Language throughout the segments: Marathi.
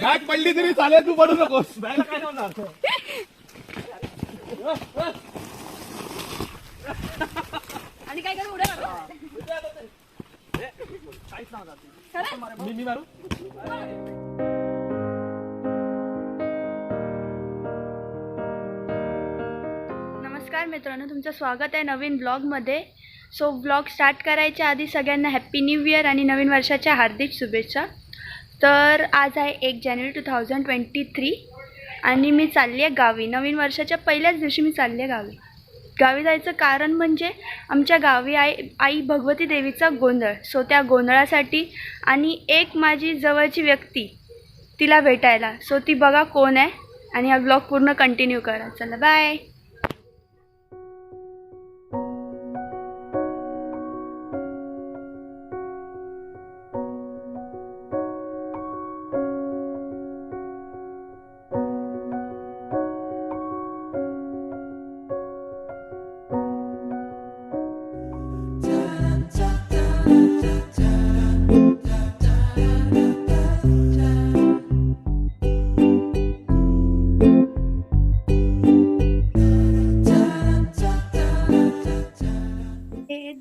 बॅग पडली तरी चालेल, तू पडू नकोस. बॅगला काय होणार. आणि काय करू उड्या मी मारू. नमस्कार मित्रांनो, तुमचं स्वागत आहे नवीन ब्लॉगमध्ये. सो ब्लॉग स्टार्ट करायच्या आधी सगळ्यांना हॅप्पी न्यू इयर आणि नवीन वर्षाच्या हार्दिक शुभेच्छा. तर आज आहे 1 जानेवारी 2023 आणि मी चालली आहे गावी. नवीन वर्षाच्या पहिल्याच दिवशी मी चालली आहे गावी. गावी जायचं कारण म्हणजे आमच्या गावी आई भगवती देवीचा गोंधळ. सो त्या गोंधळासाठी आणि एक माझी जवळची व्यक्ती तिला भेटायला. सो ती बघा कोण आहे आणि हा ब्लॉग पूर्ण कंटिन्यू करा. चला बाय.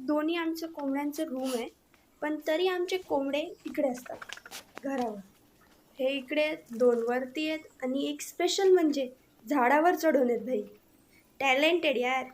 दोन्ही आमचं कोंबड्यांचं रूम आहे, पण तरी आमचे कोंबडे इकडे असतात घरावर. हे इकडे 2 वरती आहेत आणि एक स्पेशल म्हणजे झाडावर चढून आहेत. भाई टॅलेंटेड यार.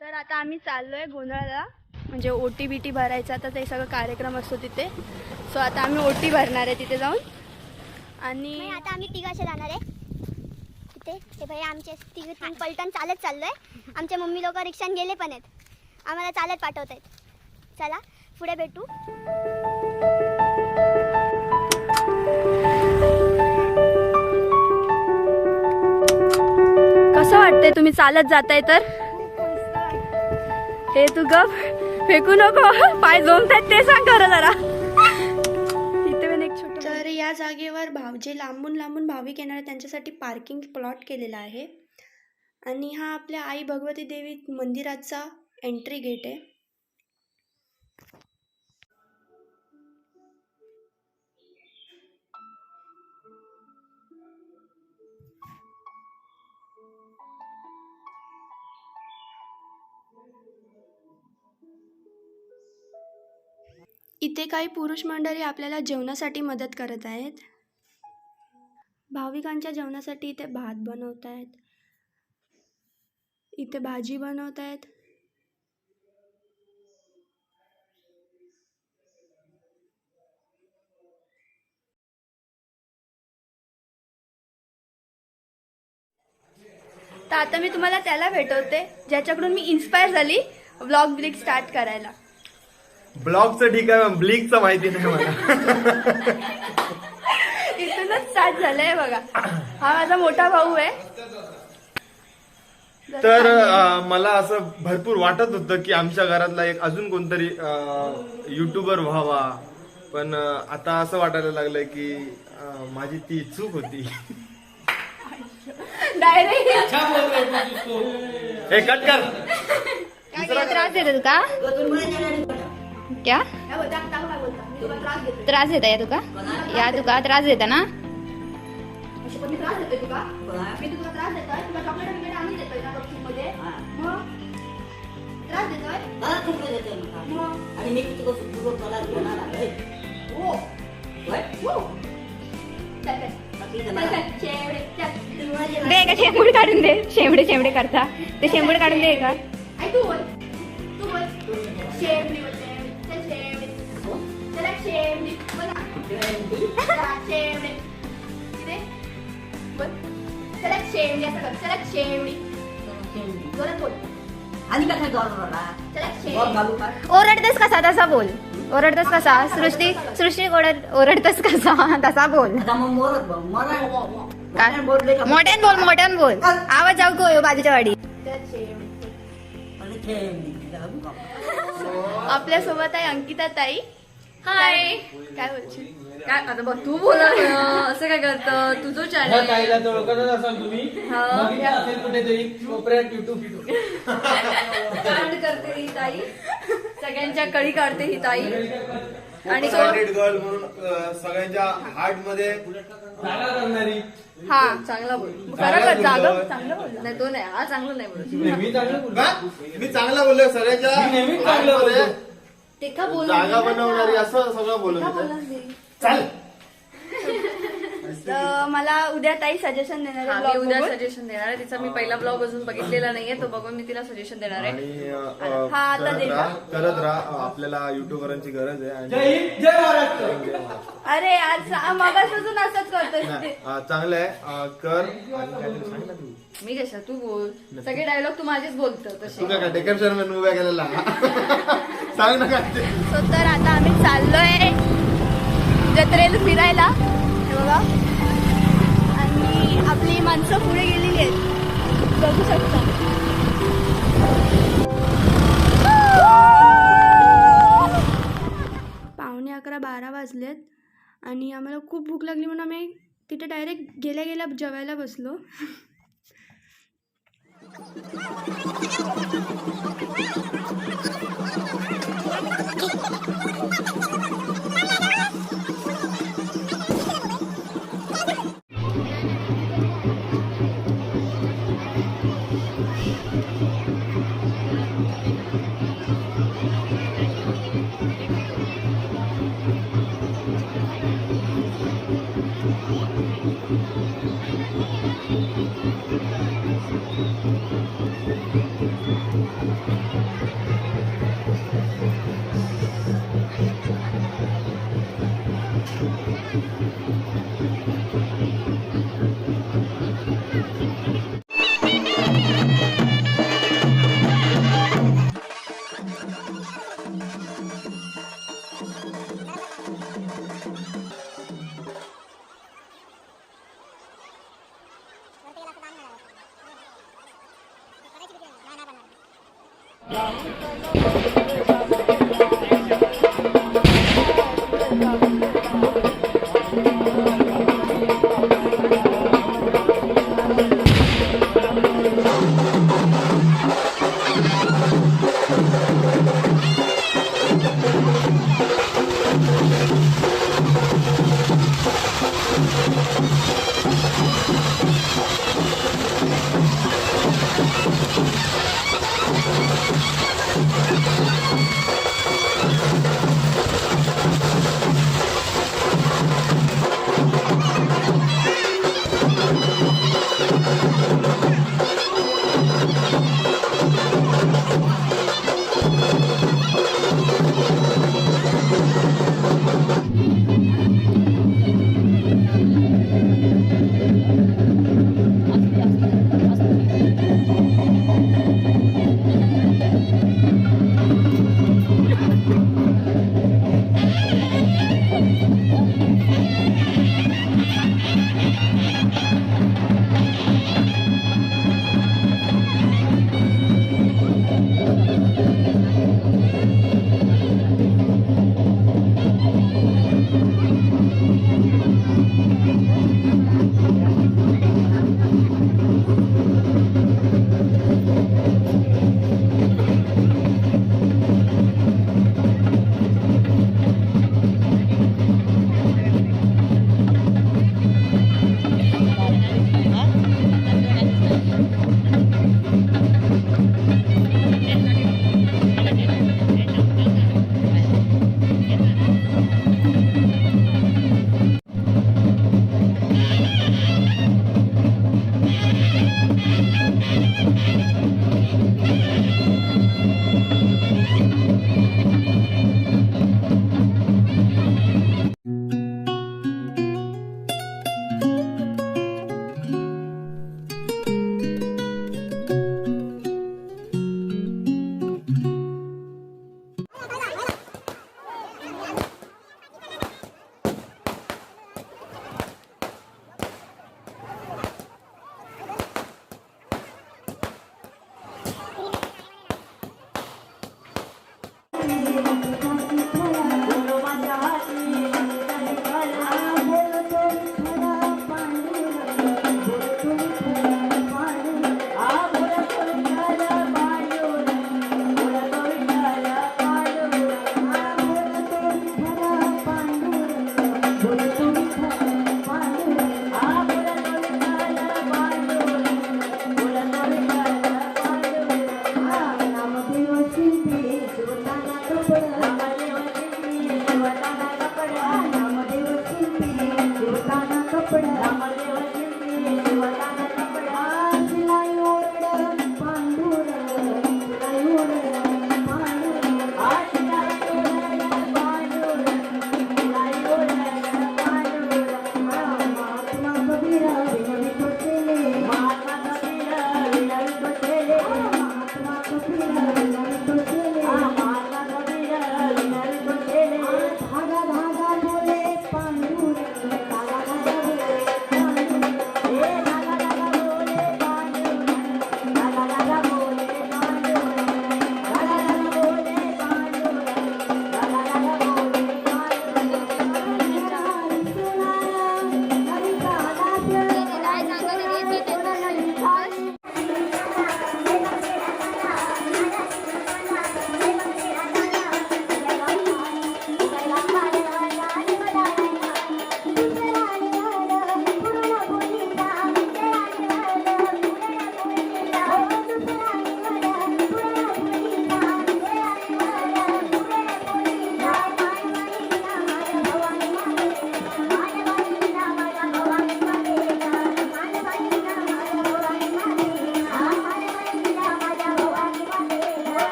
तर आता आम्ही चाललोय गोंधळाला, म्हणजे ओटी बिटी भरायचा. आता ते सगळं कार्यक्रम असतो तिथे. सो आता आम्ही ओटी भरणार आहे तिथे जाऊन. आणि आता आम्ही तिघाशे जाणार आहे तिथे. ते भाई आमचे तिघ पलटण चालत चाललोय. आमच्या मम्मी लोक रिक्षाने गेले पण आहेत, आम्हाला चालत पाठवत आहेत. चला पुढे भेटू. कसं वाटतंय तुम्ही चालत जाताय तर? हे तू गप फेकू नको, पाय जोमतायत ते सांग खरं जरा. इथे पण एक छोटं. तर या जागेवर जे लांबून लांबून भाविक येणार आहेत त्यांच्यासाठी पार्किंग प्लॉट केलेला आहे. आणि हा आपल्या आई भगवती देवी मंदिराचा एंट्री गेट आहे. इथे काही पुरुष मंडळी आपल्याला जेवणासाठी मदत करत आहेत. भाविकांच्या जेवणासाठी इथे भात बनवत आहेत, इथे भाजी बनवत आहेत. तर आता मी तुम्हाला त्याला भेटवते ज्याच्याकडून मी इन्स्पायर झाली व्लॉग ब्लिक स्टार्ट करायला. ब्लॉगचं ठीक आहे, ब्लिकचं माहिती नाही मला. इथूनच स्टार्ट झालंय बघा. हा माझा मोठा भाऊ आहे. तर मला असं भरपूर वाटत होतं की आमच्या घरातला एक अजून कोणतरी युट्यूबर व्हावा, पण आता असं वाटायला लागलंय की माझी ती चूक होती. डायरेक्ट हे कट कर. त्रास देते तुका क्या? त्रास देता या तुका? या तुका त्रास देता ना? दे का शेंबूड काढून दे. शेंबडे शेंबडे करता ते शेंबूड काढून दे का. तू बोल शेमडी बोलते. चल शेमडी. चला शेमडी बोला. चला शेमडी. इथे बोल. चला शेमडी असं कर. चला शेमडी. जोरात बोल. आणि काय गौरवला चला गौर शेमडी. घालू का ओरडतस कसा तसा बोल. ओरडतस कसा सृष्टी सृष्टी ओरडतस कसा तसा बोल. आता मग मोरत बघ मला काय बोलले का मोठ्यान बोल आवाज जाऊ गो बाजूच्या वाडी. चला शेमडी. आणि ते घालू का आपल्या सोबत आहे अंकिता ताई. हाय काय बोलशील. काय आता बघ तू बोला ना, असं काय करतं तुझं ह्या चॅनल ताईला तर ओळखतच असाल तुम्ही. बघितलं असेल कुठेतरी कोपऱ्यात युट्यूब कांड करते ही ताई, सगळ्यांच्या कळी काढते ही ताई. आणि तो गर्ल म्हणून सगळ्यांच्या हार्ट मध्ये जागा करणारी. हा चांगला बोल खरं जागा चांगलं बोल नाही तो नाही हा चांगलं नाही बोलत. मी चांगलं बोललो. मी चांगला बोललो सगळ्यांच्या नेहमी चांगलं बोलतो. ते का बोल जागा बनवणारी असं सगळं बोलत होतं. चाल मला उद्या ताई सजेशन देणार हा, आहे मी vlog उद्या बघून. सजेशन देणार आहे. तिचा मी पहिला ब्लॉग अजून बघितलेला नाहीये, तो बघून मी तिला सजेशन देणार आहे. आणि हा, आता दे का? करत राहा. आपल्याला युट्यूबरांची गरज आहे. आणि जय महाराष्ट्र. अरे आज मगापासून असंच करतोय नाही, चांगलं आहे. कर आणि काहीतरी सांग ना तू. मी कशा तू बोल सगळे डायलॉग तू माझेच बोलतो तू तसे. काय डेक्कन शर्मन उभ्या केलेला सांग ना काय ते. सो तर आता आम्ही चाललोय जत्रेला फिरायला. हे बघा आणि आपली माणसं पुढे गेलेली आहेत बघू शकता. पावणे 11-12 वाजलेत आणि आम्हाला खूप भूक लागली म्हणून आम्ही तिथे डायरेक्ट गेल्या गेल्या जेवायला बसलो. Thank you.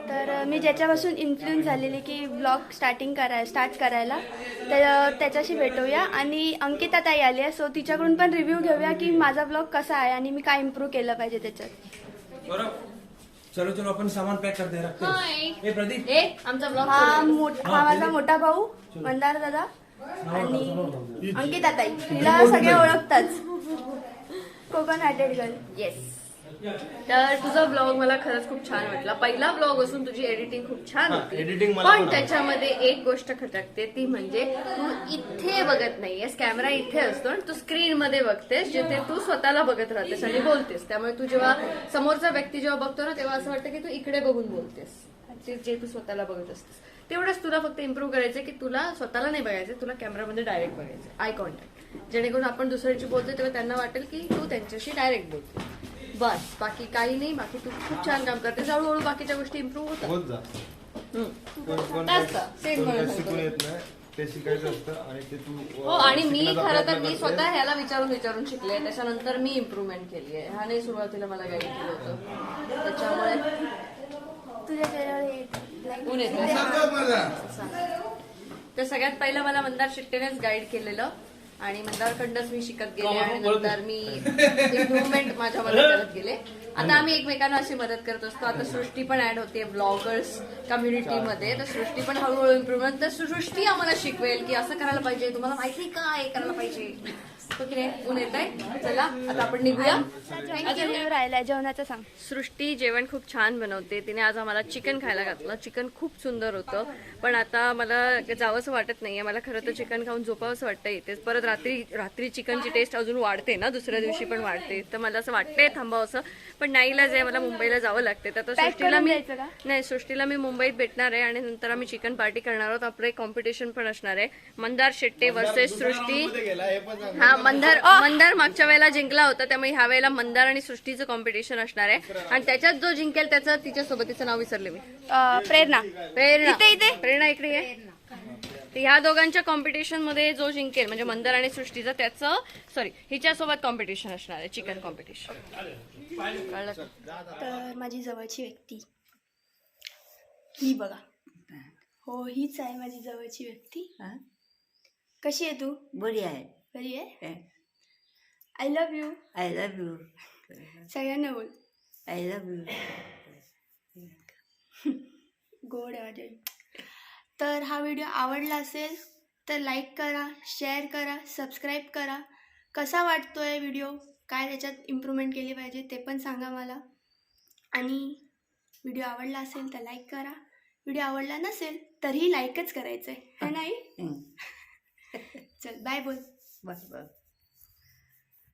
तर मी ज्याच्यापासून इन्फ्लुएन्स झालेली की ब्लॉग स्टार्ट करायला तर त्याच्याशी भेटूया. आणि अंकिता ताई आली आहे, सो तिच्याकडून पण रिव्ह्यू घेऊया की माझा ब्लॉग कसा आहे आणि मी काय इम्प्रूव्ह केलं पाहिजे त्याच्यात. चलो चलो अपन सामान पैक करते हैं, रखते हैं. ए प्रदीप, आमचा ब्लॉग हा माझा मोठा भाऊ मंदार दादा आणि अंकिता ताई, तिला सगळे ओळखतात. Konkan hearted girl. येस. तर तुझा ब्लॉग मला खरंच खूप छान वाटला. पहिला ब्लॉग असून तुझी एडिटिंग खूप छान होती. editing मला पण पण त्याच्यामध्ये एक गोष्ट खटकते, ती म्हणजे तू इथे बघत नाहीयेस, कॅमेरा इथे असतो आणि तू स्क्रीन मध्ये बघतेस, जिथे तू स्वतःला बघत राहतेस आणि बोलतेस. त्यामुळे तू जेव्हा समोरचा व्यक्ती जेव्हा बघतो ना, तेव्हा असं वाटतं की तू इकडे बघून बोलतेस, जे तू स्वतःला बघत असतेस. तेवढंच तुला फक्त इम्प्रूव्ह करायचं की तुला स्वतःला नाही बघायचं, तुला कॅमेरामध्ये डायरेक्ट बघायचं, आय कॉन्टॅक्ट, जेणेकरून आपण दुसऱ्याची बोलतो तेव्हा त्यांना वाटेल की तू त्यांच्याशी डायरेक्ट बोलतो. बस, बाकी काही नाही. बाकी तू खूप छान काम करतेस. हळूहळू बाकीच्या गोष्टी इम्प्रूव्ह होतात. होत जा. कोण Same काही म्हणत शिकून होतो. येत नाही, ते शिकायचं असतं आणि ते तू हो, आणि मी शिकण्याचा खरं तर प्रयत्न मी करते. स्वतः ह्याला विचारून शिकले. त्याच्यानंतर मी इम्प्रूव्हमेंट केली आहे. ह्याने सुरुवातीला मला गाईड केलं होतं. त्याच्यामुळे तुझ्या चेहऱ्यावर ऊन येते. तर सगळ्यात पहिलं मला मंदार शिट्टेनेच गाईड केलेलं आणि मंदारकडनंच मी शिकत गेले आणि नंतर मी इम्प्रूव्हमेंट माझ्यामध्ये करत गेले. आता आम्ही एकमेकांना अशी मदत करत असतो. आता सृष्टी पण ऍड होते ब्लॉगर्स कम्युनिटीमध्ये, तर सृष्टी पण हळूहळू इम्प्रूव्हमेंट, तर सृष्टी आम्हाला शिकवेल की असं करायला पाहिजे, तुम्हाला माहिती काय करायला पाहिजे. ओके, ऊन येत आहे. चला आता आपण निघूया. राहिलाय जेवणाचं सांग. सृष्टी जेवण खूप छान बनवते. तिने आज आम्हाला चिकन खायला घातलं. चिकन खूप सुंदर होतं, पण आता मला जावंसं वाटत नाहीये. मला खरं तर चिकन खाऊन झोपावंसं वाटतं इथेच. परत रात्री चिकनची टेस्ट अजून वाढते ना, दुसऱ्या दिवशी पण वाढते. तर मला असं वाटतंय थांबावंसं, पण नाहीला जे मला मुंबईला जावं लागते. तर आता सृष्टीला मी मुंबईत भेटणार आहे आणि नंतर आम्ही चिकन पार्टी करणार आहोत. आपलं एक कॉम्पिटिशन पण असणार आहे, मंदार शेट्टे वर्सेस सृष्टी. हा, मंदार मागच्या वेळेला जिंकला होता, त्यामुळे ह्या वेळेला मंदार आणि सृष्टीचं कॉम्पिटिशन असणार आहे. आणि त्याच्यात जो जिंकेल त्याचं, तिच्यासोबत, तिचं नाव विसरले मी, प्रेरणा. प्रेरणा इकडे आहे. तर ह्या दोघांच्या कॉम्पिटिशन मध्ये जो जिंकेल, म्हणजे मंदार आणि सृष्टीचं, त्याचं हिच्यासोबत कॉम्पिटिशन असणार आहे, चिकन कॉम्पिटिशन. कळलं का? तर माझी जवळची व्यक्ती ही बघा. हो, हीच आहे माझी जवळची व्यक्ती. कशी आहे तू? बरी आहे. बरी आहे. I love you. I love you. सगळ्यांना बोल. I love you. गोड आहे माझ्या. तर हा व्हिडिओ आवडला असेल तर लाईक करा, शेअर करा, सबस्क्राईब करा. कसा वाटतोय व्हिडिओ, काय त्याच्यात इम्प्रूव्हमेंट केली पाहिजे ते पण सांगा मला. आणि व्हिडिओ आवडला असेल तर लाईक करा, व्हिडिओ आवडला नसेल तरीही लाईकच करायचंय है नाही. चल बाय बोल. बस बस.